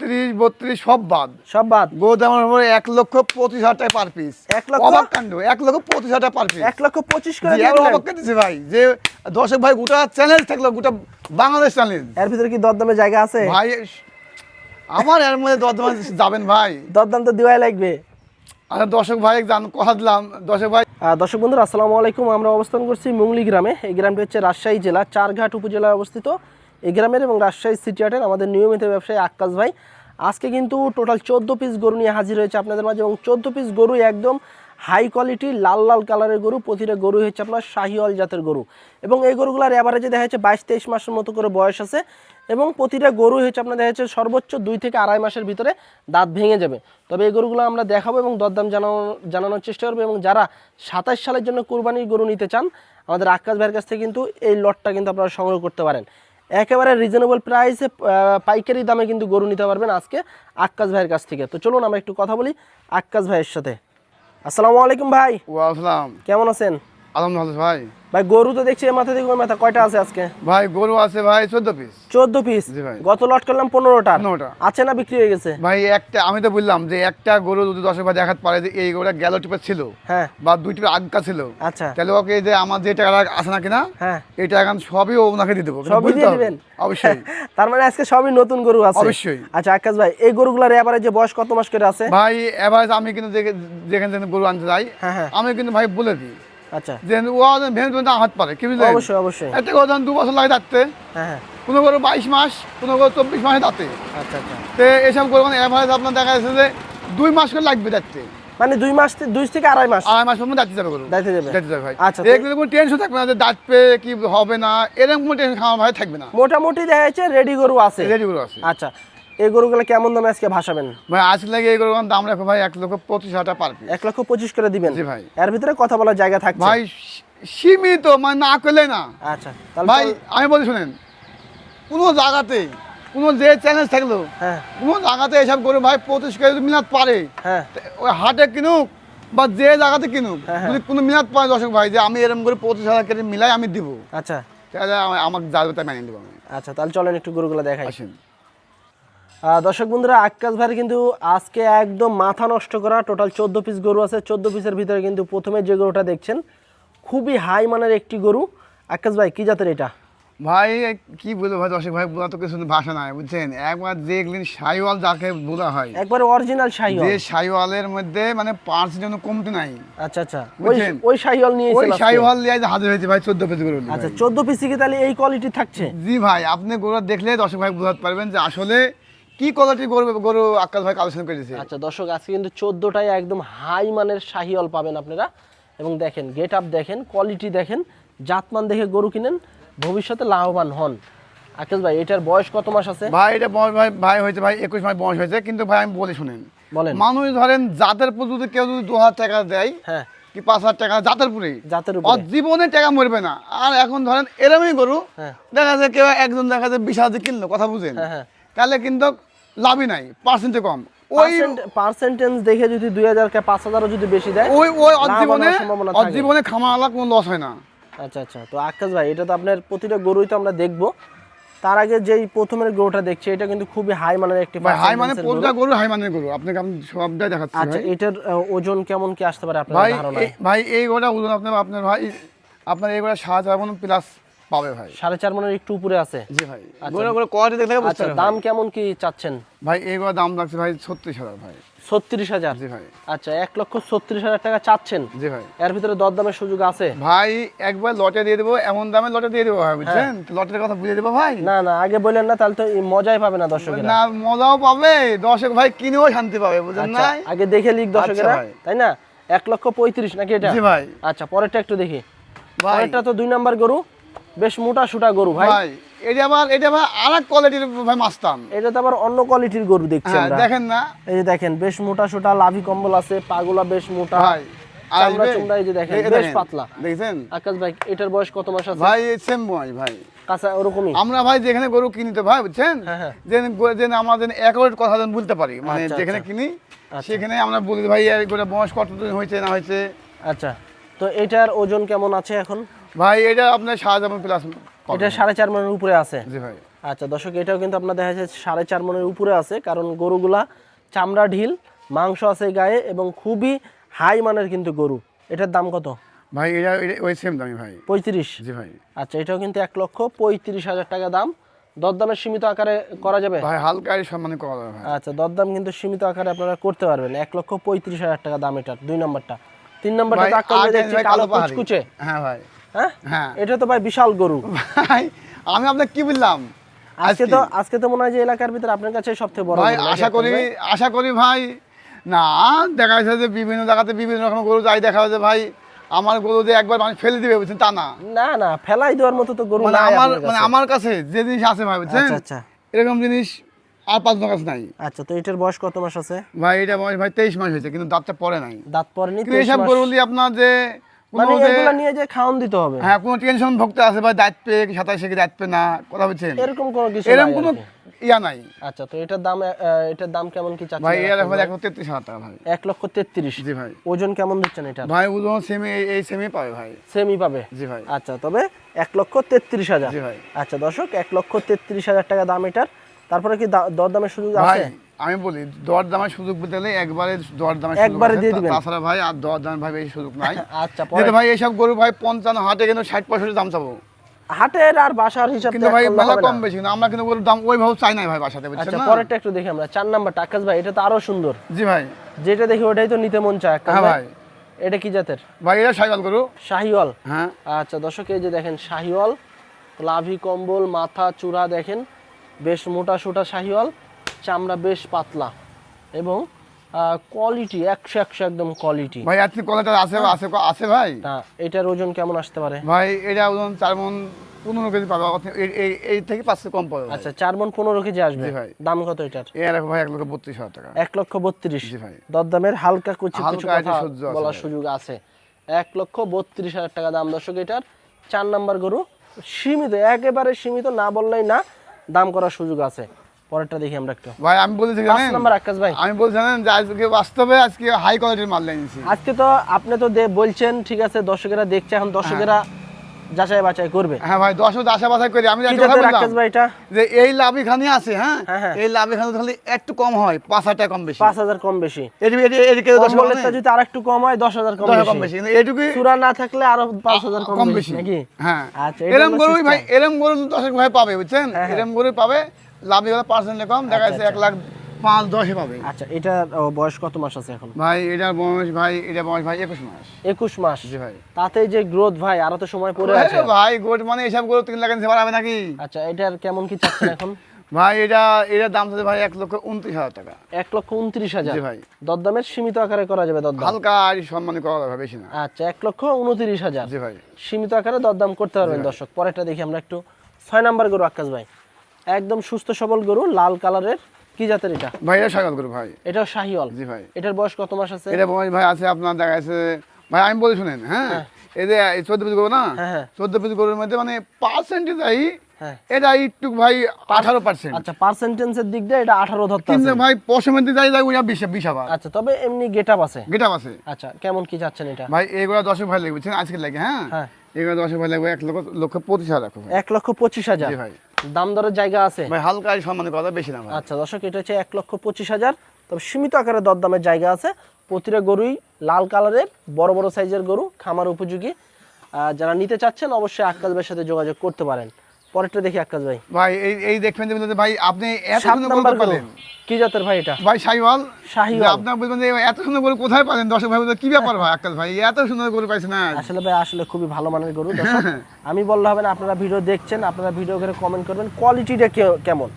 32 সব বাদ গোদাম 1,25,000 টাকা পার পিস। 1 লক্ষ অবাক কাণ্ড, 1,25,000 টাকা পার পিস। 1,25,000 করে অবাক দিচ্ছে ভাই, যে দর্শক ভাই গোটা চ্যানেল থাকলো, গোটা বাংলাদেশ চ্যানেল। এর ভিতরে কি দরদামের জায়গা আছে ভাই? আমার এর মধ্যে দরদাম যাবেন ভাই? দরদাম তো দেওয়াই লাগবে। আচ্ছা দর্শক ভাই কথা দিলাম। দর্শক বন্ধুরা আসসালামু আলাইকুম। আমরা অবস্থান করছি মুংলি গ্রামে। এই গ্রামটি হচ্ছে রাজশাহী জেলা চারঘাট উপজেলায় অবস্থিত। এই গ্রামের এবং রাজশাহী সিটি হাটের আমাদের নিয়মিত ব্যবসায়ী আক্কাস ভাই আজকে কিন্তু টোটাল 14 পিস গরু নিয়ে হাজির হয়েছে আপনাদের মাঝে, এবং 14 পিস গরু একদম হাই কোয়ালিটি লাল লাল কালারের গরু। প্রতিটা গরু হচ্ছে আপনার শাহিওয়াল জাতের গরু, এবং এই গরুগুলোর এভারেজে দেখা যাচ্ছে 22-23 মাসের মতো করে বয়স আছে, এবং প্রতিটা গরু হচ্ছে আপনার দেখা যাচ্ছে সর্বোচ্চ 2 থেকে আড়াই মাসের ভিতরে দাঁত ভেঙে যাবে। তবে এই গরুগুলো আমরা দেখাবো এবং দরদাম জানানোর চেষ্টা করবো, এবং যারা 27 সালের জন্য কুরবানির গরু নিতে চান আমাদের আক্কাস ভাইয়ের কাছ থেকে কিন্তু এই লটটা কিন্তু আপনারা সংগ্রহ করতে পারেন। একেবারে রিজনেবল প্রাইসে পাইকারি দামে কিন্তু গরু নিতে পারবেন আজকে আক্কাস ভাইয়ের কাছ থেকে। তো চলুন আমরা একটু কথা বলি আক্কাস ভাইয়ের সাথে। আসসালামু আলাইকুম ভাই। ওয়ালাইকুম। কেমন আছেন? আলহামদুলিল্লাহ ভাই। ভাই গরু তো দেখছি এই মাথা থেকে ওই মাথা কয়টা আছে আজকে? ভাই গরু আছে ভাই 14 পিস। 14 পিস? জি ভাই। গত লট করলাম 15টা। 15টা আছে না বিক্রি হয়ে গেছে? ভাই একটা, আমি তো বললাম যে একটা গরু যদি দর্শক ভাই দেখাতে পারে যে এই গরুটা গেল টিপে ছিল, হ্যাঁ, বা 2 টিপে আগকা ছিল, আচ্ছা, তাহলে ওকে যে আমার যে টাকা আছে না কিনা, হ্যাঁ, এই টাকা সবই ওনাকে দিয়ে দেবো। সবই দিয়ে দিবেন? অবশ্যই। তার মানে আজকে সবই নতুন গরু আছে? অবশ্যই। আচ্ছা আক্কাস ভাই, এই গরুগুলোর এভারেজে বয়স কত মাস করে আছে? ভাই এভারেজ আমি কিন্তু যেখানে গরু আনতে যাই, হ্যাঁ হ্যাঁ, আমি কিন্তু ভাই বলে দিই। আচ্ছা, যে ও ভেঙে হাত পারে, কি বুঝলেন? অবশ্যই অবশ্যই। একটা গরু 2 বছর লাগে দাঁততে, হ্যাঁ হ্যাঁ, কোনো গরু 22 মাস, কোনো গরু 24 মাসে দাঁতে। আচ্ছা আচ্ছা। তো এসব গরু মানে এভারেজ আপনার দেখা যাচ্ছে যে 2 মাস করে লাগবে দাঁততে। মানে 2 থেকে আড়াই মাস? আড়াই মাস পর্যন্ত দাঁতে যাবে গরু। দাঁতে যাবে ভাই। আচ্ছা, এগুলো কোনো টেনশন থাকবে না যে দাঁত পেয়ে কি হবে না, এরকম কোনো টেনশন খাওয়া ভাই থাকবে না। মোটামুটি দেখা যাচ্ছে রেডি গরু আছে? রেডি গরু আছে। আচ্ছা, এই গরুগুলো কেমন দামে আজকে ভাসাবেন ভাই? আজকে লাগে এই গরুর দাম রাখো ভাই 1,25,000 টাকা পার পিস। 1,25,000 করে দিবেন? জি ভাই। এর ভিতরে কথা বলার জায়গা থাকছে ভাই? সীমিত, মানে না করলে না। আচ্ছা তাহলে ভাই আমি বলি শুনেন, কোনো জায়গাতে কোনো যে চ্যালেঞ্জ থাকলো, হ্যাঁ, কোনো জায়গাতে এসব গরু ভাই 25 কেজি মিলাত পারে, হ্যাঁ, ওই হাটে কিনুক বা যে জায়গাতে কিনুক, হ্যাঁ, যদি কোনো মিলাত পায় দর্শক ভাই যে আমি এরকম করে 25,000 কেজি মিলাই আমি দিব, আচ্ছা তাহলে আমাকে যাবে তাই মেনে দেবো আমি। আচ্ছা, তাহলে চলেন একটু গরুগুলো দেখাই। আসেন। দর্শক বন্ধুরা, আক্কাস ভাই কিন্তু আজকে একদম মাথা নষ্ট করা টোটাল 14 পিস গরু আছে। 14 পিসের ভিতরে কিন্তু প্রথমে যে গরুটা দেখছেন খুবই হাই মানের একটি গরু। আক্কাস ভাই কি জাতের এটা? ভাই কি বলবো ভাই, দর্শক ভাই বলা তো কিছু ভাষা নাই, বুঝছেন? একবার দেখলেন শাহিওয়াল যাকে বলা হয়, একবারে অরিজিনাল শাহিওয়াল। যে শাহিওয়ালের মধ্যে মানে 5% কমতি নাই। আচ্ছা আচ্ছা, বুঝছেন? ওই শাহিওয়াল নিয়ে ওই শাহিওয়াল নিয়ে হাজির হয়েছে ভাই 14 পিস গরু। আচ্ছা, 14 পিস কি তাহলে এই কোয়ালিটি থাকছে? জি ভাই, আপনি গরু দেখলে দর্শক ভাই বুঝতে পারবেন যে আসলে কি কোয়ালিটির গরু আক্কাস ভাই কালেকশন করেছে। আচ্ছা দর্শক, আজকে কিন্তু 14টাই একদম হাই মানের শাহিওয়াল পাবেন আপনারা, এবং দেখেন গেট আপ দেখেন, কোয়ালিটি দেখেন, জাতমান দেখে গরু কিনেন, ভবিষ্যতে লাভবান হন। আক্কাস ভাই এটার বয়স কত মাস আছে? ভাই এটা ভাই হয়েছে ভাই 21 মাস বয়স হয়েছে, কিন্তু ভাই আমি বলি শুনেন, বলেন। মানুষ ধরেন জাতের উপর যদি কেউ যদি 2,000 টাকা দেয়, হ্যাঁ, কি 5,000 টাকা জাতের উপরে জীবনে টাকা মরবে না। আর এখন ধরেন এরমই গরু হ্যাঁ, দেখা যায় কেউ একজন দেখা যায় 20,000 কিনলো, কথা বুঝেন, হ্যাঁ হ্যাঁ, তাহলে কিন্তু লাভই নাই, পার্সেন্টে কম। ওই পার্সেন্টেজ দেখে যদি 2,000 কে 5,000 যদি বেশি দেয়, ওই জীবনে খামালা কোনো লস হয় না। আচ্ছা আচ্ছা, তো আক্কাস ভাই এটা তো আপনার প্রতিটা গরুই তো আমরা দেখবো, তার আগে যেই প্রথমের গরুটা দেখছি এটা কিন্তু খুবই হাই মানের একটি হাই মানে প্রতিটা গরু হাই মানের গরু, আপনাকে আমি সবটাই দেখাচ্ছি। আচ্ছা, এটার ওজন কেমন কি আসতে পারে আপনার ধারণা? ভাই এই গরুটা ওজন আপনার ভাই আপনার এই গরুটা 7,000 মণ প্লাস পাবে ভাই। 4.5 মণের একটু উপরে আছে? জি ভাই। গরু কোয়ালিটি দেখলে বুঝতে পারবেন। দাম কেমন কি চাচ্ছেন ভাই? এই গরুর দাম লাগছে ভাই 36,000 ভাই। 36,000? জি ভাই। আচ্ছা, 1,36,000 টাকা চাচ্ছেন? জি ভাই। এর ভিতরে দরদামের সুযোগ আছে? ভাই একবার লটে দিয়ে দেবো, এমন দামে লটে দিয়ে দেবো ভাই, বুঝছেন? লটের কথা বুঝিয়ে দেবো ভাই। না না, আগে বললেন না, তাহলে তো মজাই পাবে না দর্শকেরা। না, মজাও পাবে দর্শক ভাই, কিনেও শান্তি পাবে, বুঝছেন না? আগে দেখে লিখ দর্শকেরা, তাই না? 1,35,000 নাকি এটা? জি ভাই। আচ্ছা, পরেরটা একটু দেখি। ভাই পরেরটা তো 2 নাম্বার গরু, বেশ মোটা সুটা গরু ভাই। এটা ভাই আরেক কোয়ালিটির ভাই মাস্তান। এটা তো আবার অন্য কোয়ালিটির গরু দেখছি আমরা। দেখেন না, এই যে দেখেন বেশ মোটা সুটা, লাভি কম্বল আছে, পাগুলা বেশ মোটা ভাই, চামড়া চুমড়া এই যে দেখেন বেশ পাতলা। দেখছেন আকাশ ভাই এটার বয়স কত মাস আছে? ভাই সেম বয়স ভাই, কাঁচা ওরকমই। আমরা ভাই যেখানে গরু কিনিতে ভাই, বুঝছেন, যে আমরা যেন অ্যাকুরেট কথা যেন বলতে পারি, মানে যেখানে কিনি সেখানে আমরা বলি ভাই গরুর বয়স কতদিন হয়েছে না হয়েছে। আচ্ছা, তো এটার ওজন কেমন আছে এখন? ভাই এটা আপনার 7,000 প্লাস। এটা 4.5 মণের উপরে আছে? জি ভাই। আচ্ছা দর্শক, এটাও কিন্তু আপনার দেখা যাচ্ছে 4.5 মনের উপরে আছে, কারণ গরুগুলা চামড়া ঢিল, মাংস আছে গায়ে এবং খুবই হাই মানের কিন্তু গরু। এটার দাম কত ভাই? এটা ওই সেম দামি ভাই, 35। জি ভাই। আচ্ছা, এটাও কিন্তু 1,35,000 টাকা দাম। দরদামের সীমিত আকারে করা যাবে ভাই, হালকা সম্মানে করা যাবে ভাই। আচ্ছা, দরদাম কিন্তু সীমিত আকারে আপনারা করতে পারবেন। 1,35,000 টাকা দাম এটার 2 নম্বরটা। 3 নম্বরটা তো আকারে দেখছি কালো কুচকুচে। হ্যাঁ ভাই, হ্যাঁ হ্যাঁ। এটা তো ভাই বিশাল গরু। ভাই আমি আপনাকে কি বললাম, আজকে তো মনে হয় যে এলাকার ভিতরে আপনার কাছে সবথেকে বড় ভাই গরু, নাকি আশা করি ভাই। না, দেখা যাচ্ছে যে বিভিন্ন জায়গাতে বিভিন্ন রকম গরু যাই, দেখা যাচ্ছে ভাই আমার গরু যে একবার মানুষ ফেলে দিবে বুঝছেন তা না। না না, ফেলাই দেওয়ার মতো তো গরু মানে নাই আপনার কাছে। আমার কাছে যে জিনিস আছে ভাই বুঝছেন, আচ্ছা আচ্ছা এরকম জিনিস আর 5 কাছে নাই। আচ্ছা, তো এটার বয়স কত মাস আছে ভাই এটা বয়স ভাই 23 মাস হয়েছে, কিন্তু দাঁতটা পড়ে নাই। দাঁত পড়েনি? কিন্তু এইসব গরুলি আপনার যে মানে এগুলা নিয়ে যে খাওয়ান দিতে হবে, হ্যাঁ, কোনো টেনশন ভক্ত আছে ভাই, দাঁত পেয়ে 27 দাঁত পে না, কথা বলছেন, এরকম কোনো কিছু এরকম নাই কোনো আর কি। ইয়া নাই। আচ্ছা, তো এটার দাম কেমন কি চাচ্ছেন ভাই এর এখন 1,33,000 টাকা ভাই। 1,33,000। জি ভাই। ওজন কেমন দিচ্ছেন এটা? ভাই ওজন এই সেমি পাবে ভাই। সেমই পাবে? জি ভাই। আচ্ছা, তবে 1,33,000। জি ভাই। আচ্ছা দর্শক, 1,33,000 টাকা দাম এটার। তারপরে কি দরদামের সুযোগ ভাই আছে? আমি বলি দর দামের সুযোগ পেতে হলে একবারে দর দামের একবারে দিয়ে দিবেন। তাছাড়া ভাই আর দর দামের ভাই এই সুযোগ নাই। আচ্ছা, যেটা ভাই এইসব গরু ভাই 55 হাটে কিন্তু 60-65 দাম চাবো, হাটের আর বাসার হিসাব কিন্তু ভাই মেলা কম বেশি না, আমরা কিন্তু গরুর দাম ওইভাবে চাই নাই ভাই বাসাতে, বুঝছেন আচ্ছা, না। পরেরটা একটু দেখি আমরা। 4 নাম্বারটা আকাশ ভাই, এটা তো আরো সুন্দর। জি ভাই। যেটা দেখি ওটাই তো নিতে মন চায় আকাশ হ্যাঁ ভাই। ভাই। এটা কি জাতের? ভাই এটা সাইকেল গরু। শাহিওয়াল? হ্যাঁ। আচ্ছা দর্শক, এই যে দেখেন শাহিওয়াল, লাভি কম্বল, মাথা চূড়া দেখেন বেশ মোটা সোটা শাহিওয়াল, চামড়া বেশ পাতলা এবং কোয়ালিটি 100 একদম কোয়ালিটি। ভাই আজকে কলাটা আছে আছে আছে ভাই। তা এটার ওজন কেমন আসতে পারে? ভাই এটা ওজন 4 মণ 15 কেজি পাবে, এই থেকে 5 কম পাবে। আচ্ছা, 4 মণ 15 কেজি আসবে। জি ভাই। দাম কত এটার? এর ভাই 1,32,000 টাকা। 1,32,000। জি ভাই। দরদামের হালকা কিছু হালকা কথা একটা সহ্য আছে বলার ভাই। সুযোগ আছে। 1,32,000 টাকা দাম দর্শক এটার। 4 নাম্বার গরু, সীমিত, একেবারে সীমিত, না বললেই না, দাম করার সুযোগ আছে। পরেরটা দেখি আমরা একটু। ভাই আমি বলেছি 5 জানেন, নাম্বার আকাশ ভাই, আমি বলছি জানেন যে আজকে বাস্তবে আজকে হাই কোয়ালিটির মাল নিয়েছি। আজকে তো আপনি তো বলছেন, ঠিক আছে, দর্শকেরা দেখছে, এখন দর্শকেরা যাচাই বাছাই করবে। হ্যাঁ ভাই, 10 আশা বাছাই করি। আমি কি একটা কথা জাতের বললাম আকাশ ভাই এটা? যে এই লাভি খানি আছে, হ্যাঁ হ্যাঁ, হ্যাঁ। এই লাভি খানি তাহলে একটু কম হয়, 5,000 টাকা কম বেশি। 5,000 কম বেশি? এদিকে 10 কম্বলেরটা যদি আরেকটু কম হয় 10,000 কম কম বেশি, বেশি। কিন্তু এটুকু চূড়া না থাকলে আরো 5,000 কম বেশি বেশি নাকি? হ্যাঁ। আচ্ছা, এটা এরম হলো গরু system। ভাই, এরম গরু দর্শক ভাই পাবে, বুঝছেন, হ্যাঁ, হ্যাঁ। এরম গরু পাবে। লাভি হলো পার্সেন্টে কম, দেখা যাচ্ছে 1,05,10 পাবে। আচ্ছা, এটা বয়স কত মাস আছে এখন? ভাই এটার বয়স ভাই 21 মাস। 21 মাস? জি ভাই। তাতে যে গ্রোথ ভাই, আরো তো সময় পড়ে আছে। ভাই গোট মানে এসব গরু 3 লাখ সেবা হবে নাকি? আচ্ছা, এটার কেমন কি চাচ্ছেন এখন? ভাই এটার দাম আছে ভাই 1,29,000 টাকা। 1,29,000? জি ভাই। দরদামের সীমিত আকারে করা যাবে দরদাম? হালকা আর সম্মানী করা যাবে, বেশি না। আচ্ছা, 1,29,000? জি ভাই। সীমিত আকারে দরদাম করতে পারবেন দর্শক। পরেরটা দেখি আমরা একটু। 6 নাম্বার গরু আকাশ ভাই, একদম সুস্থ সবল গরু, লাল কালারের, কি জাতের এটা? ভাই এটা সাইকেল গরু ভাই। এটাও শাহিওয়াল? জি ভাই। এটার বয়স কত মাস আছে? এটা বয়স ভাই আছে আপনার, দেখা যাচ্ছে ভাই আমি বলি শুনেন, হ্যাঁ, এই যে 14 পিস গরু না, হ্যাঁ, হ্যাঁ। 14 পিস গরুর মধ্যে মানে পার্সেন্টেজ হ্যাঁ। এটা একটু ভাই 18%। আচ্ছা, পার্সেন্টেজের দিক দিয়ে এটা 18 ধরতে কিন্তু আছে। ভাই পশমের দিকে যাই ওইটা 20 আবার। আচ্ছা, তবে এমনি গেটআপ আছে? গেটআপ আছে। আচ্ছা, কেমন কি চাচ্ছেন এটা? ভাই এগুলো 10 ভাই লাগবে, বুঝছেন, আজকে লাগে, হ্যাঁ, হ্যাঁ। এগুলো 10 ভাই লাগবে 1,25,000 রাখো ভাই। 1,25,000? জি ভাই। দাম দরের জায়গা আছে? ভাই হালকা সম্মানী করা বেশি না ভাই। আচ্ছা দর্শক, এটা হচ্ছে 1,25,000, তবে সীমিত আকারে দরদামের জায়গা আছে। প্রতিটা গরুই লাল কালারের, বড় বড় সাইজের গরু, খামার উপযোগী। যারা নিতে চাচ্ছেন অবশ্যই আক্কাস ভাইয়ের সাথে যোগাযোগ করতে পারেন। পরেরটা দেখি আক্কাস ভাই। ভাই এই দেখবেন যে ভাই আপনি এত 7 সুন্দর নাম্বার গরু গরু, পেলেন। কি জাতের ভাই এটা? ভাই শাহিওয়াল। শাহিওয়াল? আপনার বলবেন যে এত সুন্দর গরু কোথায় পালেন, দর্শক ভাই বলবে কি ব্যাপার ভাই আক্কাস ভাই এত সুন্দর গরু পাইছেন না? আসলে ভাই, আসলে খুবই ভালো মানের গরু দর্শক। আমি বললে হবে না, আপনারা ভিডিও দেখছেন, আপনারা ভিডিও করে কমেন্ট করবেন কোয়ালিটিটা কেমন।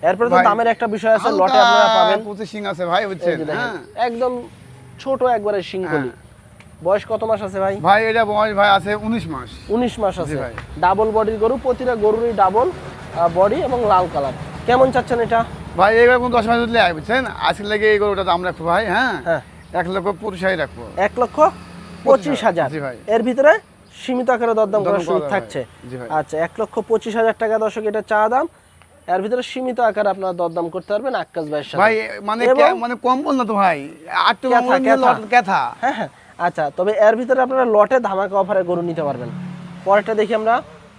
এরপরে তো ভাই, দামের একটা বিষয় আছে, লটে আপনারা পাবেন। প্রসেসিং আছে ভাই, এই বুঝছেন, যে দেখেন, হ্যাঁ। একদম ছোট একবারে শিংকলি। বয়স কত মাস আছে ভাই? ভাই এটা বয়স ভাই আছে 19 মাস। 19 মাস জি আছে? ভাই। ডাবল বডির গরু, প্রতিটা গরুরই ডাবল বডি এবং লাল কালার। কেমন চাচ্ছেন এটা? ভাই এইবার কোন 10 মাস দিলে আই, বুঝছেন, আজকে লাগে এই গরুটা দাম রাখবো ভাই, হ্যাঁ, হ্যাঁ। 1,25,000 রাখবো। 1,25,000? জি ভাই। এর ভিতরে সীমিত আকারে দরদাম করার সুযোগ যাবে থাকছে? ভাই। জি ভাই। আচ্ছা, 1,25,000 টাকা দর্শক এটা চা দাম। এর ভিতরে সীমিত আকারে আপনারা দরদাম করতে পারবেন আক্কাস ভাইয়ের সাথে। ভাই মানে এবং- মানে কম বল না তো ভাই, 8 ক্যাথা, ক্যাথা। ক্যাথা। হ্যাঁ হ্যাঁ। আচ্ছা, তবে এর ভিতরে আপনারা লটে ধামাকা অফারে গরু নিতে পারবেন। পরেরটা দেখি আমরা।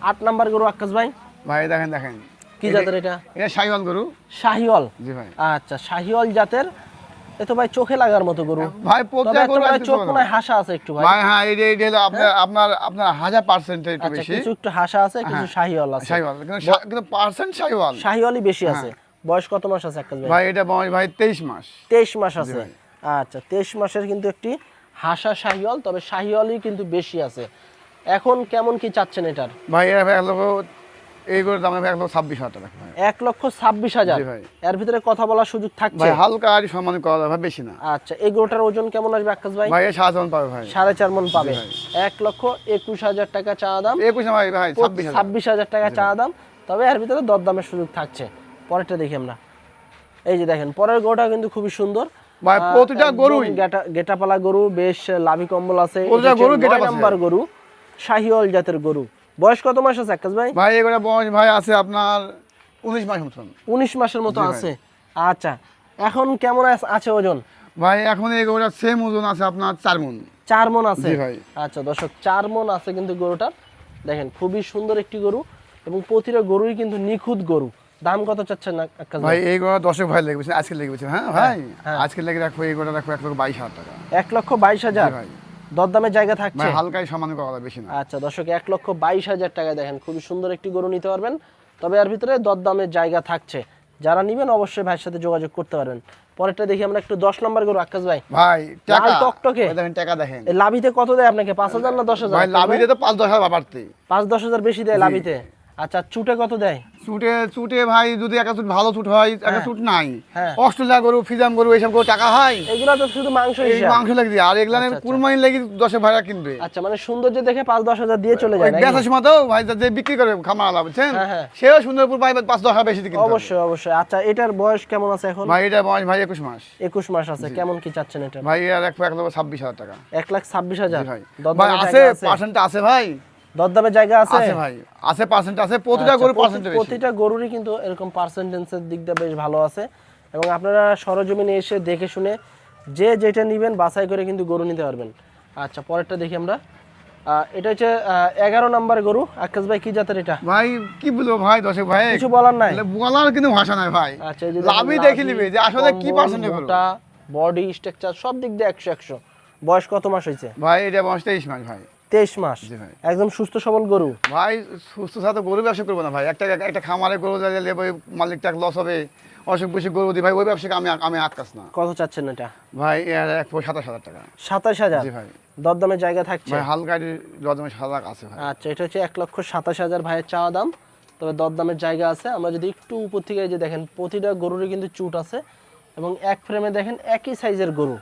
8 নাম্বার গরু আক্কাস ভাই। ভাই দেখেন কি জাতের এটা? এটা শাহিওয়াল গরু। শাহিওয়াল, জি ভাই। আচ্ছা শাহিওয়াল জাতের। এ তো ভাই চোখে লাগার মতো গরু ভাই প্রত্যেক গরু চোখ মনে হয় হাসা আছে একটু ভাই। ভাই হ্যাঁ, এটা হলো আপনার 1000% একটু আচ্ছা বেশি। কিছু একটু হাসা আছে, কিছু শাহিওয়াল আছে। শাহিওয়াল কিন্তু পার্সেন্ট শাহিওয়াল। শাহিওয়ালই বেশি আছে। বয়স কত মাস আছে আক্কাস ভাই? ভাই এটা বয়স ভাই 23 মাস। 23 মাস আছে। ভাই। আচ্ছা 23 মাসের কিন্তু একটি হাসা শাহিওয়াল, তবে শাহিওয়ালই কিন্তু বেশি আছে। এখন কেমন কি চাচ্ছেন এটার? ভাই এর ভাই এই গরুর দাম ভাই 1,26,000 টাকা ভাই। 1,26,000। জি ভাই। এর ভিতরে কথা বলার সুযোগ থাকছে? ভাই হালকা আর সম্মান করা যাবে, ভাই বেশি না। আচ্ছা এই গরুটার ওজন কেমন আসবে আক্কাস ভাই? ভাই 7 পাবে ভাই। 4.5 মণ পাবে। ভাই। 1,21,000 টাকা চা দাম। 21 না ভাই 26,000। 26,000 টাকা চা দাম, তবে এর ভিতরে দরদামের সুযোগ থাকছে। পরেরটা দেখি আমরা। এই যে দেখেন পরের গরুটা কিন্তু খুবই সুন্দর ভাই প্রতিটা গরুই গেটাপালা গরু, বেশ লাভি কম্বল আছে। প্রতিটা গরু গেটাপ আছে। নাম্বার গরু, শাহিওয়াল জাতের গরু। বয়স কত মাস আছে আক্কাস ভাই? ভাই এগুলা বয়স ভাই আছে আপনার 19 মাস মতন। 19 মাসের মতো জি ভাই। আছে। আচ্ছা এখন কেমন আছে ওজন? ভাই এখন এই গরুটা সেম ওজন আছে আপনার 4 মণ। 4 মণ আছে। জি ভাই। আচ্ছা দর্শক 4 মণ আছে কিন্তু গরুটার। দেখেন খুবই সুন্দর একটি গরু এবং প্রতিটা গরুই কিন্তু নিখুঁত গরু। দাম কত চাচ্ছেন আক্কাস ভাই ভাই? এই গরুটা 10 ভাই লেগেছে, আজকে লেগেছে। হ্যাঁ ভাই হ্যাঁ। আজকে লেগে রাখো এই গরুটা রাখো 1,22,000 টাকা। 1,22,000। জি ভাই। দরদামের জায়গা থাকছে? ভাই হালকাই সমান করা যাবে, বেশি না। আচ্ছা দর্শক 1,22,000 টাকায় দেখেন খুবই সুন্দর একটি গরু নিতে পারবেন, তবে এর ভিতরে দরদামের জায়গা থাকছে। যারা নেবেন অবশ্যই ভাইয়ের সাথে যোগাযোগ করতে পারবেন। পরেরটা দেখি আমরা একটু 10 নম্বর গরু আক্কাস ভাই। ভাই টাকা লাল টকটকে। ওই দেখেন টাকা দেখেন। এই লাভিতে কত দেয় আপনাকে? 5,000 না 10,000? ভাই লাভিতে তো 5-10,000 বাড়তে। 5-10,000 বেশি দেয় লাভিতে। আচ্ছা চুটে কত দেয়? চুটে ভাই যদি একটা চুট ভালো চুট হয়, একটা চুট নাই। হ্যাঁ। অস্ট্রেলিয়া গরু, ফিজাম গরু এইসব গরু টাকা হয়। এগুলা তো শুধু মাংস এই হিসাব। মাংস লাগি আর এগুলা আচ্ছা, আচ্ছা। কুরবানি লাগি 10 ভাড়া কিনবে। আচ্ছা মানে সৌন্দর্য দেখে 5-10,000 দিয়ে চলে ওই যায় নাকি? বেচার সময় তো ভাই যে বিক্রি করে খামার বুঝছেন, হ্যাঁ, হ্যাঁ। সেও সুন্দরপুর ভাই 5-10,000 বেশি কিনতে হবে। অবশ্যই অবশ্যই। আচ্ছা এটার বয়স কেমন আছে এখন? ভাই এটা বয়স ভাই 21 মাস। 21 মাস আছে। কেমন কি চাচ্ছেন এটা? ভাই এর 1,26,000 টাকা। 1,26,000। জি ভাই। ভাই দরদামের আছে জায়গা আছে? পার্সেন্ট আছে ভাই। দরদামের জায়গা আছে? আছে ভাই, আছে পার্সেন্ট আছে, প্রতিটা আচ্ছা, গরু পার্সেন্ট বেশি। প্রতিটা গরুরই কিন্তু এরকম পার্সেন্টেন্সের দিক দিয়ে বেশ ভালো আছে এবং আপনারা সরজমিনে এসে দেখে শুনে যে যেটা নেবেন বাছাই করে কিন্তু গরু নিতে পারবেন। আচ্ছা পরেরটা দেখি আমরা। এটা হচ্ছে 11 নম্বর গরু আক্কাস ভাই। কি জাতের এটা? ভাই কি বলবো ভাই দর্শক ভাই, কিছু বলার নাই? বলার কিন্তু ভাষা নাই ভাই। আচ্ছা এই যে লাভই দেখে নিবে যে আসলে কি পার্সেন্টে গরু। বডি স্ট্রাকচার সব দিক দিয়ে 100-100। বয়স কত মাস হয়েছে? ভাই এটা বয়স 23 মাস ভাই। 23 মাস। জি ভাই। একদম সুস্থ সবল গরু। ভাই সুস্থ সাথে গরু ব্যবসা করবো না ভাই। একটা খামারে গরু দিলে ওই মালিকটা লস হবে, অসুখ বিসুখ গরু দিই ভাই, ওই ব্যবসাকে আমি আটকাস না। কত চাচ্ছেন এটা? ভাই এর 1,27,000 টাকা। 27,000? জি ভাই। দরদামের জায়গা থাকছে? ভাই হালকা দরদামে 7,000 আছে ভাই। আচ্ছা এটা হচ্ছে 1,27,000 ভাইয়ের চাওয়া দাম, তবে দরদামের জায়গা আছে। আমরা যদি একটু উপর থেকে এই যে দেখেন প্রতিটা গরুরই কিন্তু চুট আছে এবং এক ফ্রেমে দেখেন একই সাইজের গরু।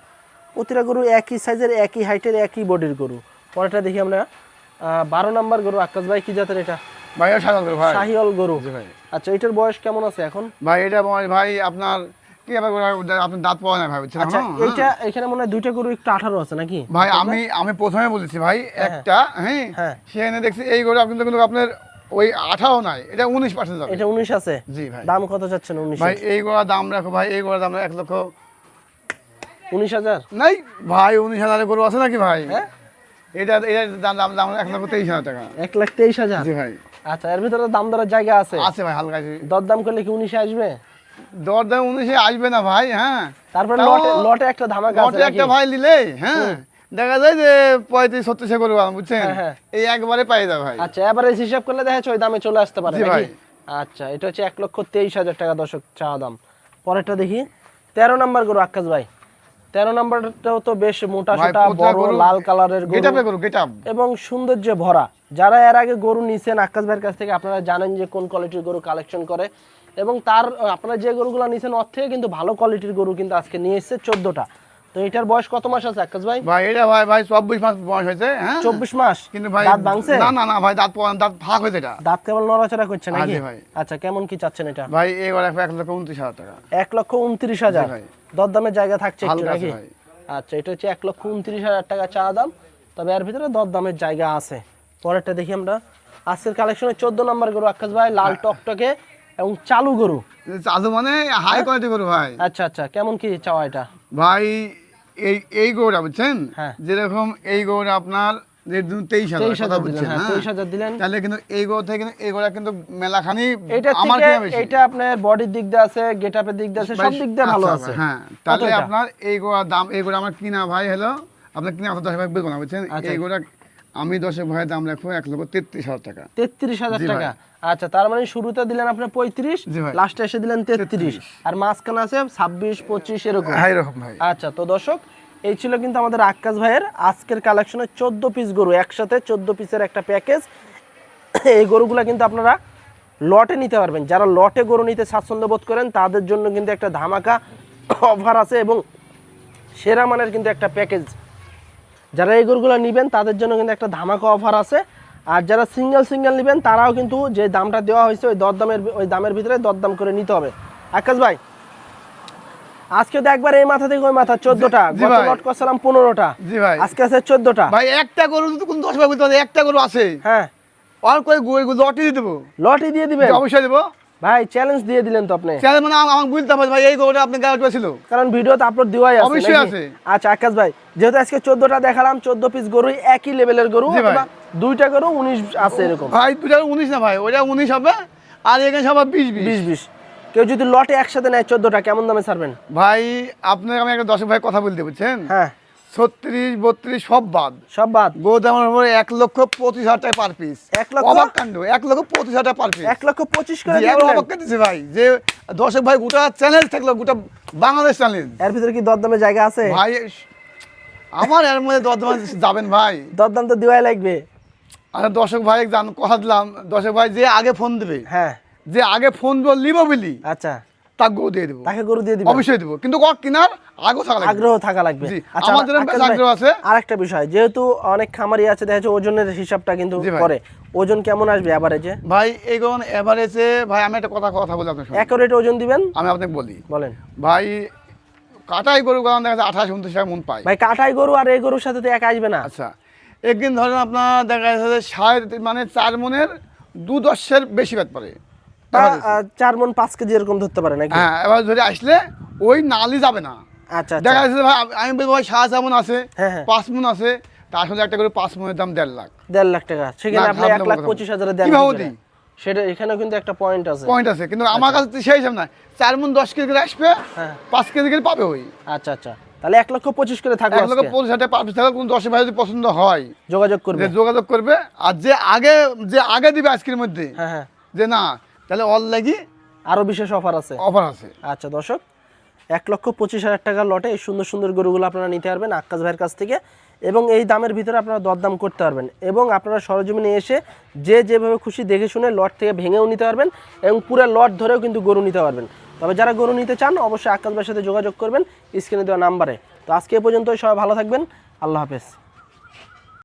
প্রতিটা গরু একই সাইজের, একই হাইটের, একই বডির গরু। পরেরটা দেখি আমরা 12 নম্বর গরু আক্কাস ভাই। কি জাতের এটা? ভাই এটা শাহিওয়াল গরু ভাই। শাহিওয়াল গরু। জি ভাই। আচ্ছা এটার বয়স কেমন আছে এখন? ভাই এটা বয়স ভাই আপনার কি হবে, আপনার দাঁত পাওয়া না ভাই বুঝছেন। আচ্ছা এখনো? এইটা এখানে মনে হয় দুইটা গরু একটু 18 আছে নাকি? ভাই আমি প্রথমে বলেছি ভাই একটা হ্যাঁ, হ্যাঁ। সেখানে দেখছি এই গরু কিন্তু কিন্তু আপনার ওই 18 নাই, এটা 19% যাবে। এটা 19 আছে? জি ভাই। দাম কত চাচ্ছেন 19? ভাই এই গরুর দাম রাখো ভাই, এই গরুর দাম 19,000? নাই ভাই, 19,000 গরু আছে নাকি ভাই? হ্যাঁ। এটার দাম 1,23,000 টাকা। 1,23,000? জি ভাই। আচ্ছা এর ভিতরে দাম দরের জায়গা আছে? আছে ভাই হালকা। দরদাম করলে কি 19 আসবে? দরদাম 19 আসবে না ভাই। হ্যাঁ তারপর তাও লটে একটা ধামাকা আছে লটে একটা ভাই নিলে হ্যাঁ দেখা যায় যে 35-36 গরু বুঝছেন, হ্যাঁ, হ্যাঁ। এই একবারে পাই যায় ভাই। আচ্ছা এভারেজ হিসাব করলে দেখা যাচ্ছে ওই দামে চলে আসতে পারে জি নাকি? ভাই। আচ্ছা এটা হচ্ছে 1,23,000 টাকা দর্শক চাওয়া দাম। পরেরটা দেখি 13 নম্বর গরু আক্কাস ভাই। 13 নম্বরটাও তো বেশ মোটা ভাই, সোটা প্রতিটা বড় গরু লাল কালারের গেটআপে গরু গরু গেটআপ। এবং সৌন্দর্যে ভরা। যারা এর আগে গরু নিছেন আক্কাস ভাইয়ের কাছ থেকে আপনারা জানেন যে কোন কোয়ালিটির গরু কালেকশন করে এবং তার আপনারা যে গরুগুলো নিছেন ওর থেকে কিন্তু ভালো কোয়ালিটির গরু কিন্তু আজকে নিয়ে এসেছে 14টা। তো এটার বয়স কত মাস আছে আক্কাস ভাই? ভাই এটা ভাই 24 মাস বয়স হয়েছে। হ্যাঁ 24 মাস। কিন্তু ভাই দাঁত ভাঙছে? না ভাই দাঁত ফাঁক হয়েছে এটা। দাঁত কেবল নড়াচড়া করছে নাকি? জি ভাই। আচ্ছা কেমন কি চাচ্ছেন এটা? ভাই এবার 1,29,000 টাকা। 1,29,000? জি ভাই। দরদামের জায়গা থাকছে একটু হালকা আছে নাকি? ভাই। আচ্ছা এটা হচ্ছে 1,29,000 টাকা চা দাম, তবে এর ভিতরে দরদামের জায়গা আছে। পরেরটা দেখি আমরা আজকের কালেকশনে 14 নম্বর গরু আক্কাস ভাই। লাল টকটকে এবং চালু গরু। চালু মানে হাই কোয়ালিটি গরু ভাই। আচ্ছা আচ্ছা কেমন কি চাওয়া এটা? ভাই এই গরুটা বুঝছেন, হ্যাঁ। যেরকম এই গরুটা আপনার রেট দিন 23,000 কথা 23,000 দিলেন, বলছেন, হ্যাঁ, হ্যাঁ 23,000 দিলেন। তাহলে কিন্তু এই গরু থেকে কিন্তু এই গরুটা কিন্তু মেলাখানি এটা আমার থেকে কিনা বেশি। এটা আপনার বডির দিক দিয়ে আছে, গেটআপের দিক দিয়ে আছে, সব দিক দিয়ে ভালো আচ্ছা, আছে। হ্যাঁ তাহলে এটা? আপনার এই গোড়ার দাম, এই গোড়া আমার কিনা ভাই হলো আপনার কিনা 10 ভাই বলবো না বুঝছেন। আচ্ছা। এই গোড়া আমি 10 ভাই দাম রাখবো 1,33,000 টাকা। 33,000 জি ভাই। টাকা। আচ্ছা, তার মানে শুরুতে দিলেন আপনি 35, জি ভাই। লাস্টে এসে দিলেন 33, আর মাঝখানে আছে 26, 25 এরকম। হ্যাঁ এরকম ভাই। আচ্ছা, তো দর্শক এই ছিল কিন্তু আমাদের আক্কাস ভাইয়ের আজকের কালেকশনে 14 পিস গরু, একসাথে 14 পিসের একটা প্যাকেজ। এই গরুগুলা কিন্তু আপনারা লটে নিতে পারবেন। যারা লটে গরু নিতে স্বাচ্ছন্দ্য বোধ করেন তাদের জন্য কিন্তু একটা ধামাকা অফার আছে এবং সেরা মানের কিন্তু একটা প্যাকেজ। যারা এই গরুগুলো নেবেন তাদের জন্য কিন্তু একটা ধামাকা অফার আছে। আর যারা সিঙ্গেল নেবেন তারাও কিন্তু যে দামটা দেওয়া হয়েছে ওই দামের ভিতরে দরদাম করে নিতে হবে। আক্কাস ভাই, আজকে তো একবার এই মাথা থেকে ওই মাথা 14টা, জি গত ভাই। লট করছিলাম 15টা, জি ভাই। আজকে আছে 14টা। ভাই একটা গরু যদি কোন 10 ভাই বলতে পারে একটা গরু আছে, হ্যাঁ, আর কই গরু লটে দিয়ে দেবো। লটই দিয়ে দিবেন? জি, অবশ্যই দেবো। ভাই চ্যালেঞ্জ দিয়ে দিলেন তো আপনি, তাহলে মানে আমাকে বলতে হবে ভাই এই গরুটা আপনি গায়ে উঠেছিল। কারণ ভিডিওতে আপলোড দেওয়াই আছে। অবশ্যই নাকি? আছে। আচ্ছা আক্কাস ভাই, যেহেতু আজকে 14টা দেখালাম, 14 পিস গরু একই লেভেলের গরু, জি ভাই। অথবা দুইটা গরু 19 আছে এরকম। ভাই দুটা 19 না ভাই, ওইটা 19 হবে আর এখানে সব 20 20 কেউ যদি লটে একসাথে নেয় 14টা, কেমন দামে ছাড়বেন? ভাই আপনাকে আমি একটা 10 ভাই কথা বলতে বুঝছেন। হ্যাঁ, 36, 32 সব বাদ। সব বাদ। গরু দামের উপরে 1,25,000 টাকা পার পিস। 1 লক্ষ? অবাক কাণ্ড, 1,25,000 টাকা পার পিস। 1,25,000 করে জি, দিয়ে এবার দিলেন? অবাক দিচ্ছে ভাই যে 10 ভাই গোটা চ্যালেঞ্জ থাকলো, গোটা বাংলাদেশ চ্যালেঞ্জ এর ভিতরে কি দরদামে জায়গা আছে? ভাই। আমার এর মধ্যে দরদাম যাবেন ভাই। দরদাম তো দেওয়াই লাগবে। আর 10 ভাই জান কথা দিলাম, 10 ভাই যে আগে ফোন দেবে, হ্যাঁ, যে আগে ফোন লিব বলি আচ্ছা, তাকে গরু দিয়ে দেবো। তাকে গরু দিয়ে দিবেন? অবশ্যই দেবো, কিন্তু কক কেনার আগ্রহ থাকা লাগবে। আগ্রহ থাকা লাগবে। জি, আচ্ছা, আমাদের আক্কাস বেশ ভাই, আগ্রহ আছে। আরেকটা বিষয়, যেহেতু অনেক খামারি আছে দেখা যাচ্ছে ওজনের হিসাবটা কিন্তু জি ভাই। করে, ওজন কেমন আসবে এভারেজে? ভাই এই গরু এভারেজে ভাই আমি একটা কথা বলি আপনার সঙ্গে। অ্যাকুরেট ওজন দিবেন? আমি আপনাকে বলি বলেন ভাই, কাটাই গরু গরম দেখা যাচ্ছে 28-29 টাকা মন পায়। ভাই। কাটাই গরু আর এই গরুর সাথে তো এক আসবে না। আচ্ছা, একদিন ধরেন আপনার দেখা যাচ্ছে যে 4 মনের 2/10 বেশি ব্যাট পড়ে। বা 4 মণ 5 কেজি এরকম ধরতে পারে নাকি? হ্যাঁ, এবার ধরে আসলে ওই নালি যাবে না। আচ্ছা আচ্ছা। দেখা যাচ্ছে ভাই আমি বলবো ভাই 7 মন আছে, হ্যাঁ, হ্যাঁ। 5 মন আছে, তার সাথে একটা করে 5 মনের দাম 1.5 লাখ। 1.5 লাখ টাকা, সেখানে না, আপনি ভাবলাম 1,25,000 দেন কিভাবে কি করে? দিই? সেটা এখানেও কিন্তু একটা পয়েন্ট আছে। পয়েন্ট আছে, কিন্তু আমার কাছে তো সেই হিসাব না। 4 মন 10 কেজি করে আসবে, হ্যাঁ। 5 কেজি করে পাবে ওই। আচ্ছা আচ্ছা, তাহলে 1,25,000 করে থাকবে। 1,25,000 টাকা পার পিস থাকলে কোন 10 ভাই যদি পছন্দ হয় যোগাযোগ করবে। যে যোগাযোগ করবে। আর যে আগে দিবে আজকের মধ্যে হ্যাঁ হ্যাঁ, যে না, তাহলে অল লাগি আরো বিশেষ অফার আছে। অফার আছে। আচ্ছা দর্শক, 1,25,000 টাকার লটে এই সুন্দর সুন্দর গরুগুলো আপনারা নিতে পারবেন আক্কাস ভাইয়ের কাছ থেকে, এবং এই দামের ভিতরে আপনারা দরদাম করতে পারবেন, এবং আপনারা সরজমিনে এসে যেভাবে খুশি দেখে শুনে লট থেকে ভেঙেও নিতে পারবেন, এবং পুরো লট ধরেও কিন্তু গরু নিতে পারবেন। তবে যারা গরু নিতে চান অবশ্যই আক্কাস ভাইয়ের সাথে যোগাযোগ করবেন স্ক্রিনে দেওয়া নাম্বারে। তো আজকে এ পর্যন্তই, সবাই ভালো থাকবেন, আল্লাহ হাফেজ।